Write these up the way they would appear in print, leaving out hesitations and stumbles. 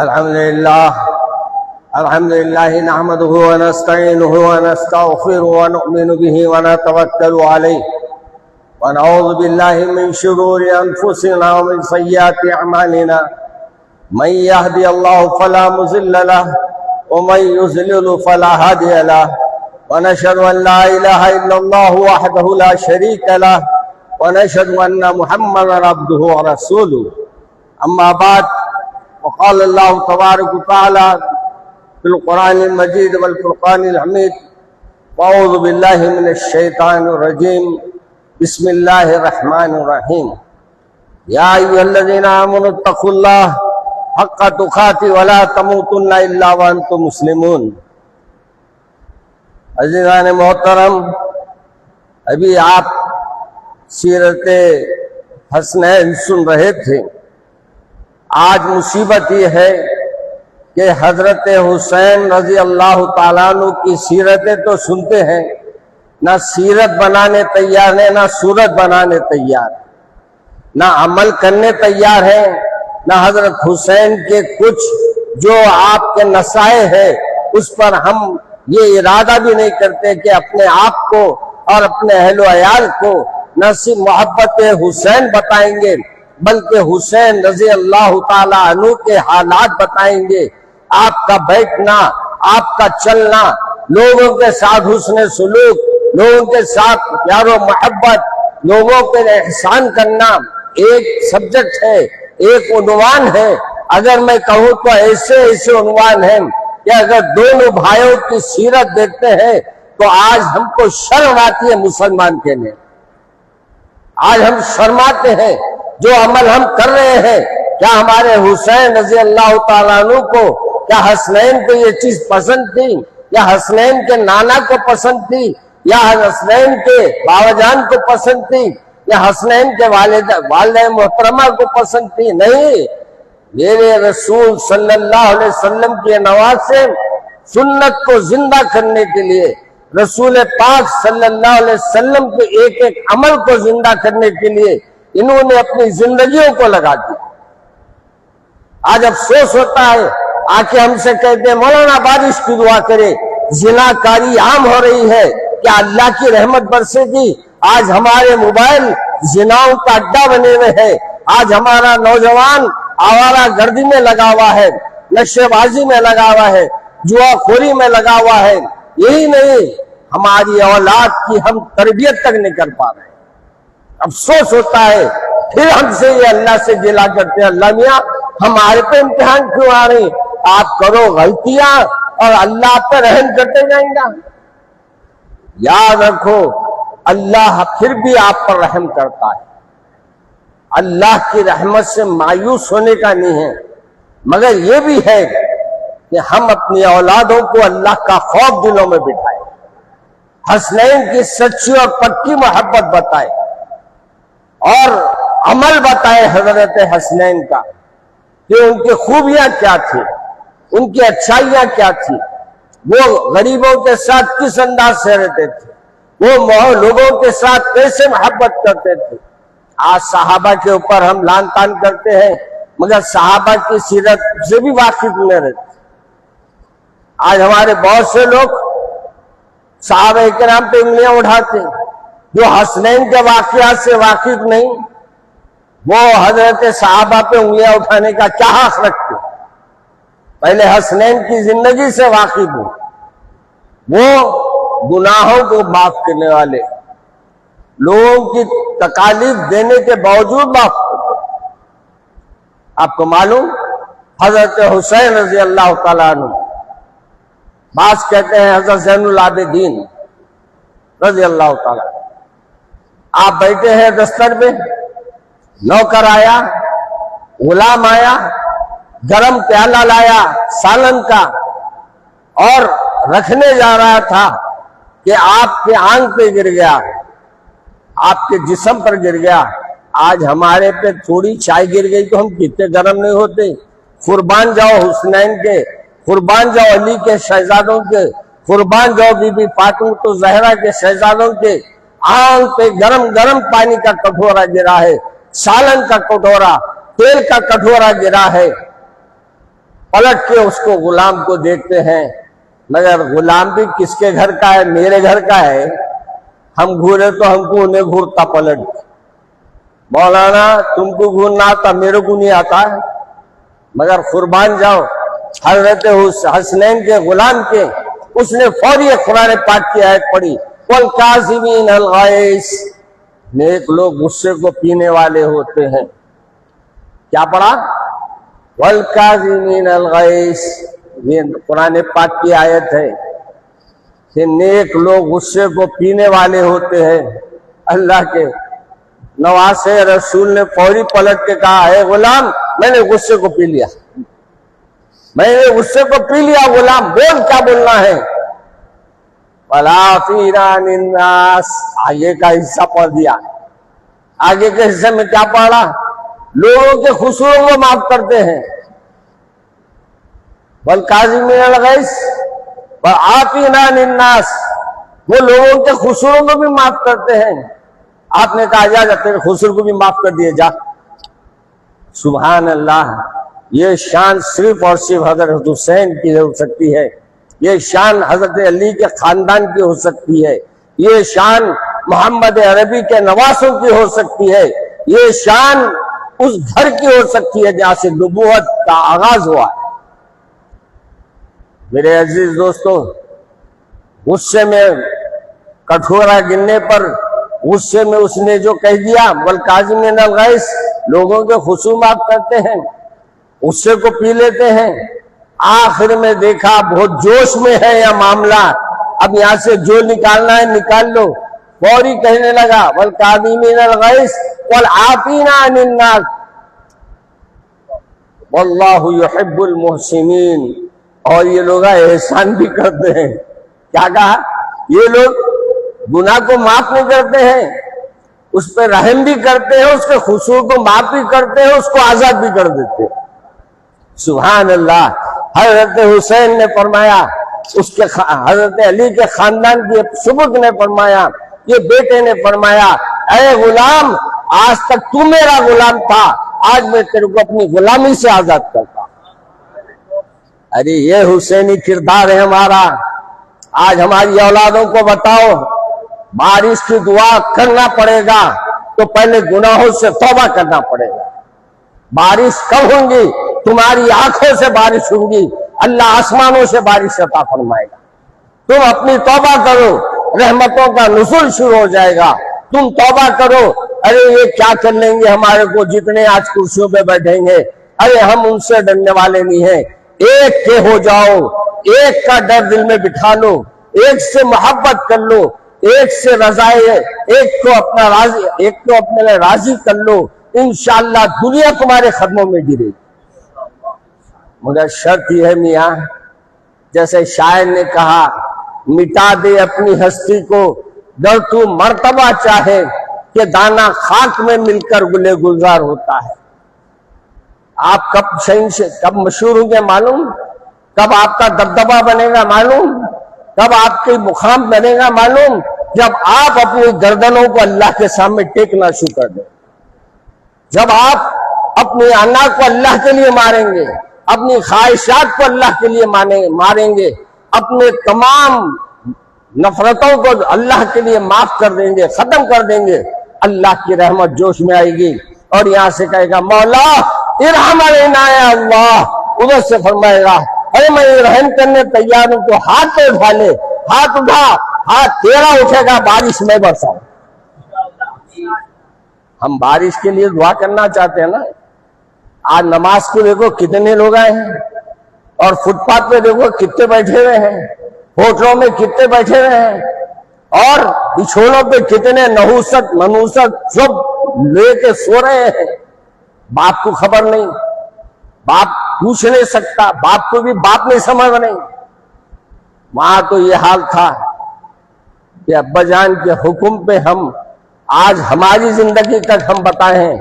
الحمد لله نحمده ونستعينه ونستغفره ونؤمن به ونتوكل عليه ونعوذ بالله من شرور أنفسنا ومن سيئات أعمالنا من يهدي الله فلا مضل له ومن يضلل فلا هادي له ونشهد أن لا إله إلا الله وحده لا شريك له ونشهد أن محمدا عبده ورسوله أما بعد وقال الله تبارك وتعالى في القرآن المجيد والفرقان الحميد وأعوذ بالله من الشيطان الرجيم بسم الله الرحمن الرحيم يا أيها الذين آمنوا اتقوا الله حق تقاته ولا تموتن إلا وأنتم مسلمون. عزیزان محترم، ابھی آپ سیرت حسنین سن رہے تھے. آج مصیبت یہ ہے کہ حضرت حسین رضی اللہ تعالیٰ عنہ کی سیرتیں تو سنتے ہیں، نہ سیرت بنانے تیار ہیں، نہ صورت بنانے تیار، نہ عمل کرنے تیار ہیں، نہ حضرت حسین کے کچھ جو آپ کے نصائح ہے اس پر ہم یہ ارادہ بھی نہیں کرتے کہ اپنے آپ کو اور اپنے اہل و عیال کو نہ صرف محبت حسین بتائیں گے بلکہ حسین رضی اللہ تعالیٰ عنہ کے حالات بتائیں گے. آپ کا بیٹھنا، آپ کا چلنا، لوگوں کے ساتھ حسن سلوک، لوگوں کے ساتھ پیار و محبت، لوگوں پہ احسان کرنا ایک سبجیکٹ ہے، ایک عنوان ہے. اگر میں کہوں تو ایسے عنوان ہیں کہ اگر دونوں بھائیوں کی سیرت دیکھتے ہیں تو آج ہم کو شرم آتی ہے مسلمان کہنے. آج ہم شرماتے ہیں جو عمل ہم کر رہے ہیں. کیا ہمارے حسین رضی اللہ تعالیٰ عنہ کو، کیا حسنین کو یہ چیز پسند تھی، یا حسنین کے نانا کو پسند تھی، یا حسنین کے بابا جان کو پسند تھی، یا حسنین کے والدہ محترمہ کو پسند تھی؟ نہیں. میرے رسول صلی اللہ علیہ وسلم کے نواز سے سنت کو زندہ کرنے کے لیے، رسول پاک صلی اللہ علیہ وسلم کے ایک ایک عمل کو زندہ کرنے کے لیے انہوں نے اپنی زندگیوں کو لگا دیا. آج افسوس ہوتا ہے، آ کے ہم سے کہتے ہیں مولانا بارش کی دعا کرے. زنا کاری عام ہو رہی ہے، کیا اللہ کی رحمت برسے گی؟ آج ہمارے موبائل زناؤں کا اڈا بنے ہوئے ہے. آج ہمارا نوجوان آوارہ گردی میں لگا ہوا ہے، نشے بازی میں لگا ہوا ہے، جوا خوری میں لگا ہوا ہے. یہی نہیں، ہماری اولاد کی ہم تربیت تک نہیں کر پا رہے. افسوس ہوتا ہے. پھر ہم سے یہ اللہ سے گلا کرتے ہیں، اللہ میاں ہمارے پہ امتحان کیوں آ رہے؟ آپ کرو غلطیاں اور اللہ آپ پہ رحم کرتے جائیں گا. یاد رکھو، اللہ پھر بھی آپ پر رحم کرتا ہے. اللہ کی رحمت سے مایوس ہونے کا نہیں ہے، مگر یہ بھی ہے کہ ہم اپنی اولادوں کو اللہ کا خوف دلوں میں بٹھائیں، حسنین کی سچی اور پکی محبت بتائے اور عمل بتائے حضرت حسنین کا کہ ان کی خوبیاں کیا تھی، ان کی اچھائیاں کیا تھی، وہ غریبوں کے ساتھ کس انداز سے رہتے تھے، وہ لوگوں کے ساتھ کیسے محبت کرتے تھے. آج صحابہ کے اوپر ہم لان تان کرتے ہیں مگر صحابہ کی سیرت سے بھی واقف نہیں رہتے. آج ہمارے بہت سے لوگ صحابہ کرام پہ انگلیاں اٹھاتے ہیں، جو حسنین کے واقعات سے واقف نہیں وہ حضرت صحابہ پہ انگلیاں اٹھانے کا کیا حق رکھتے؟ پہلے حسنین کی زندگی سے واقف ہو، وہ گناہوں کو معاف کرنے والے، لوگوں کی تکالیف دینے کے باوجود معاف کرتے. آپ کو معلوم حضرت حسین رضی اللہ تعالیٰ عنہ، بعض کہتے ہیں حضرت زین العابدین رضی اللہ تعالیٰ، آپ بیٹھے ہیں دستر میں، نوکر آیا، غلام آیا، گرم پیالہ لایا سالن کا اور رکھنے جا رہا تھا کہ آپ کے آنکھ پہ گر گیا، آپ کے جسم پر گر گیا. آج ہمارے پہ تھوڑی چائے گر گئی تو ہم کتنے گرم نہیں ہوتے. قربان جاؤ حسنین کے، قربان جاؤ علی کے شہزادوں کے، قربان جاؤ بی بی فاطمہ زہرا کے شہزادوں کے. آنکھ پہ گرم گرم پانی کا کٹورا گرا ہے، سالن کا کٹورا، تیل کا کٹورا گرا ہے. پلٹ کے اس کو غلام کو دیکھتے ہیں، مگر غلام بھی کس کے گھر کا ہے؟ میرے گھر کا ہے، ہم گھورے تو ہم کو انہیں گھورتا پلٹ۔ مولانا تم کو گھورنا آتا، میرے کو نہیں آتا ہے، مگر قربان جاؤ حضرت حسنین کے غلام کے، اس نے فوری قرآن پاک کی آیت پڑھی، والکاظمین الغیظ، نیک لوگ غصے کو پینے والے ہوتے ہیں۔ کیا پڑھا؟ والکاظمین الغیظ، یہ قرآن پاک کی آیت ہے کہ نیک لوگ غصے کو پینے والے ہوتے ہیں۔ اللہ کے نواسے رسول نے فوری پلٹ کے کہا، اے غلام میں نے غصے کو پی لیا، میں نے غصے کو پی لیا، غلام بول کیا بولنا ہے؟ وَالْعَافِينَ عَنِ النَّاسِ، آگے کا حصہ پڑھ دیا۔ آگے کے حصے میں کیا پڑھا؟ لوگوں کے قصوروں کو معاف کرتے ہیں۔ وَالْكَاظِمِينَ الْغَيْظَ وَالْعَافِينَ عَنِ النَّاسِ، وہ لوگوں کے قصوروں کو بھی معاف کرتے ہیں۔ آپ نے کہا جا تیرے قصور کو بھی معاف کر دیے جا۔ سبحان اللہ، یہ شان صرف اور صرف حضرت حسین کی ہو سکتی ہے، یہ شان حضرت علی کے خاندان کی ہو سکتی ہے، یہ شان محمد عربی کے نواسوں کی ہو سکتی ہے، یہ شان اس گھر کی ہو سکتی ہے جہاں سے نبوت کا آغاز ہوا ہے۔ میرے عزیز دوستو، غصے میں کٹھورا گننے پر، غصے میں اس نے جو کہہ دیا والکاظمین الغیظ، لوگوں کے خصومات کرتے ہیں، غصے کو پی لیتے ہیں۔ آخر میں دیکھا بہت جوش میں ہے یہ معاملہ، اب یہاں سے جو نکالنا ہے نکال لو، فوری کہنے لگا والکاظمین الغیظ والعافین عن الناس واللہ یحب المحسنین، اور یہ لوگ احسان بھی کرتے ہیں۔ کیا کہا؟ یہ لوگ گناہ کو معاف نہیں کرتے ہیں، اس پہ رحم بھی کرتے ہیں، اس کے قصور کو معاف بھی کرتے ہیں، اس کو آزاد بھی کر دیتے ہیں۔ سبحان اللہ۔ حضرت حسین نے فرمایا، اس کے حضرت علی کے خاندان کے سبط نے فرمایا، یہ بیٹے نے فرمایا، اے غلام آج تک تو میرا غلام تھا، آج میں تیرے کو اپنی غلامی سے آزاد کرتا۔ ارے یہ حسینی کردار ہے ہمارا۔ آج ہماری اولادوں کو بتاؤ، بارش کی دعا کرنا پڑے گا تو پہلے گناہوں سے توبہ کرنا پڑے گا۔ بارش کب ہوں گی؟ تمہاری آنکھوں سے بارش ہوں گی، اللہ آسمانوں سے بارش عطا فرمائے گا۔ تم اپنی توبہ کرو، رحمتوں کا نزول شروع ہو جائے گا۔ تم توبہ کرو، ارے یہ کیا کر لیں گے ہمارے کو، جتنے آج کرسیوں پہ بیٹھیں گے، ارے ہم ان سے ڈرنے والے نہیں ہیں۔ ایک کے ہو جاؤ، ایک کا ڈر دل میں بٹھا لو، ایک سے محبت کر لو، ایک سے رضائے، ایک کو اپنے لئے راضی کر لو، انشاءاللہ دنیا تمہارے قدموں میں گرے گی۔ مگر شرط یہ ہے میاں، جیسے شاعر نے کہا، مٹا دے اپنی ہستی کو گر تو مرتبہ چاہے، کہ دانا خاک میں مل کر گلے گلزار ہوتا ہے۔ آپ کب مشہور ہوں گے معلوم؟ کب آپ کا دبدبہ بنے گا معلوم؟ کب آپ کی مقام بنے گا معلوم؟ جب آپ اپنی گردنوں کو اللہ کے سامنے ٹیکنا شروع کر دیں، جب آپ اپنی انا کو اللہ کے لیے ماریں گے، اپنی خواہشات کو اللہ کے لیے ماریں گے، اپنے تمام نفرتوں کو اللہ کے لیے معاف کر دیں گے، ختم کر دیں گے، اللہ کی رحمت جوش میں آئے گی، اور یہاں سے کہے گا مولا ارحم علینا یا اللہ، ادھر سے فرمائے گا ارے میں رحم کرنے تیار ہوں، تو ہاتھ پہ اٹھا لے، ہاتھ اٹھا، ہاتھ تیرا اٹھے گا، بارش میں برساؤں۔ ہم بارش کے لیے دعا کرنا چاہتے ہیں نا۔ آج نماز کو دیکھو کتنے لوگ آئے ہیں، اور فٹ پاتھ پہ دیکھو کتنے بیٹھے ہوئے ہیں، ہوٹلوں میں کتنے بیٹھے ہوئے ہیں، اور بچھونوں پہ کتنے نحوست منوست سب لے کے سو رہے ہیں۔ باپ کو خبر نہیں، باپ پوچھ نہیں سکتا، باپ کو بھی باپ نہیں سمجھ نہیں۔ وہاں تو یہ حال تھا کہ ابا جان کے حکم پہ ہم آج ہماری زندگی تک ہم بتائے ہیں،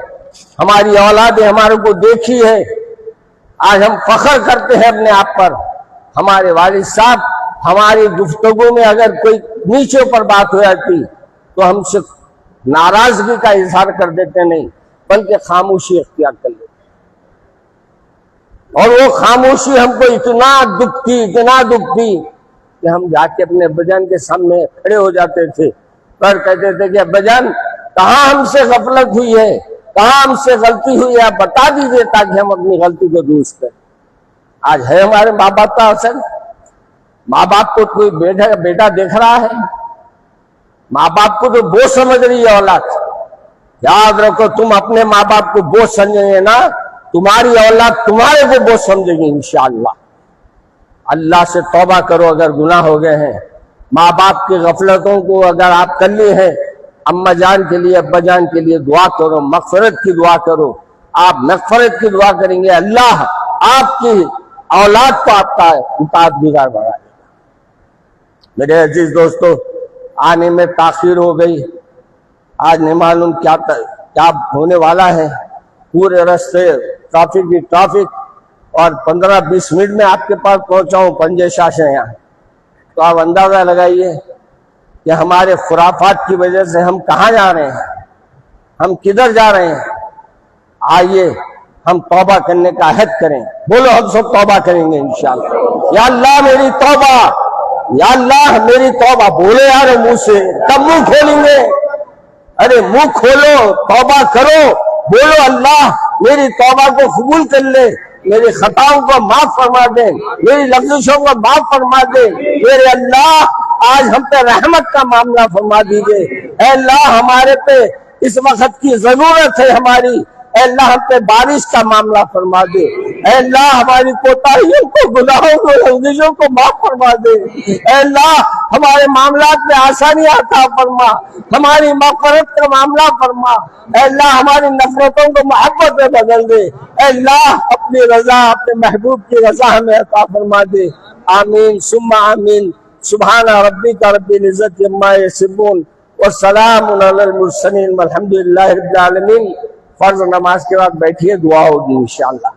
ہماری اولادیں ہمارے کو دیکھی ہے، آج ہم فخر کرتے ہیں اپنے آپ پر۔ ہمارے والد صاحب ہماری گفتگو میں اگر کوئی نیچے پر بات ہو جاتی تو ہم سے ناراضگی کا اظہار کر دیتے نہیں، بلکہ خاموشی اختیار کر لیتے۔ اور وہ خاموشی ہم کو اتنا دکھ تھی کہ ہم جا کے اپنے ابا کے سامنے کھڑے ہو جاتے تھے پر کہتے تھے کہ ابا جان کہاں ہم سے غفلت ہوئی ہے، کہاں ہم سے غلطی ہوئی ہے، آپ بتا دیجئے تاکہ ہم اپنی غلطی کو درست کریں۔ آج ہے ہمارے ماں باپ کا اثر؟ ماں باپ کو کوئی بیٹا دیکھ رہا ہے؟ ماں باپ کو تو بوجھ سمجھ رہی ہے اولاد۔ یاد رکھو، تم اپنے ماں باپ کو بوجھ سمجھیں گے نا، تمہاری اولاد تمہارے کو بوجھ سمجھے گی انشاءاللہ۔ اللہ سے توبہ کرو اگر گناہ ہو گئے ہیں، ماں باپ کی غفلتوں کو اگر آپ کر لی ہیں، اماں جان کے لیے ابا جان کے لیے دعا کرو، مغفرت کی دعا کرو۔ آپ مغفرت کی دعا کریں گے، اللہ آپ کی اولاد کو آپ کا اطاعت گزار بنا دے گا۔ میرے عزیز دوستو، آنے میں تاخیر ہو گئی، آج نہیں معلوم کیا ہونے والا ہے۔ پورے راستے ٹرافک اور 15-20 منٹ میں آپ کے پاس پہنچا ہوں پنجے شاش ہے یہاں۔ تو آپ اندازہ لگائیے کہ ہمارے خرافات کی وجہ سے ہم کہاں جا رہے ہیں، ہم کدھر جا رہے ہیں۔ آئیے ہم توبہ کرنے کا عہد کریں، بولو ہم سب توبہ کریں گے انشاءاللہ۔ یا اللہ میری توبہ، یا اللہ میری توبہ، بولے یار منہ سے، تب منہ کھولیں گے۔ ارے منہ کھولو، توبہ کرو، بولو اللہ میری توبہ کو قبول کر لے، میری خطاؤں کو معاف فرما دے، میری لفظوں کو معاف فرما دے۔ میرے اللہ آج ہم پہ رحمت کا معاملہ فرما دیجئے۔ اے اللہ ہمارے پہ اس وقت کی ضرورت ہے ہماری، اے اللہ ہم پہ بارش کا معاملہ فرما دے۔ اے اللہ ہماری کوتاہیوں کو، گناہوں کو، لغزشوں کو معاف فرما دے۔ اے اللہ ہمارے معاملات میں آسانی عطا فرما، ہماری مغفرت کا معاملہ فرما۔ اے اللہ ہماری نفرتوں کو محبت میں بدل دے۔ اے اللہ اپنی رضا، اپنے محبوب کی رضا ہمیں عطا فرما دے۔ آمین ثم آمین۔ سبحان ربک رب العزت عما یصفون والسلام علی المرسلین والحمد للہ رب العالمین۔ فرض نماز کے بعد بیٹھیے، دعا ہوگی انشاءاللہ۔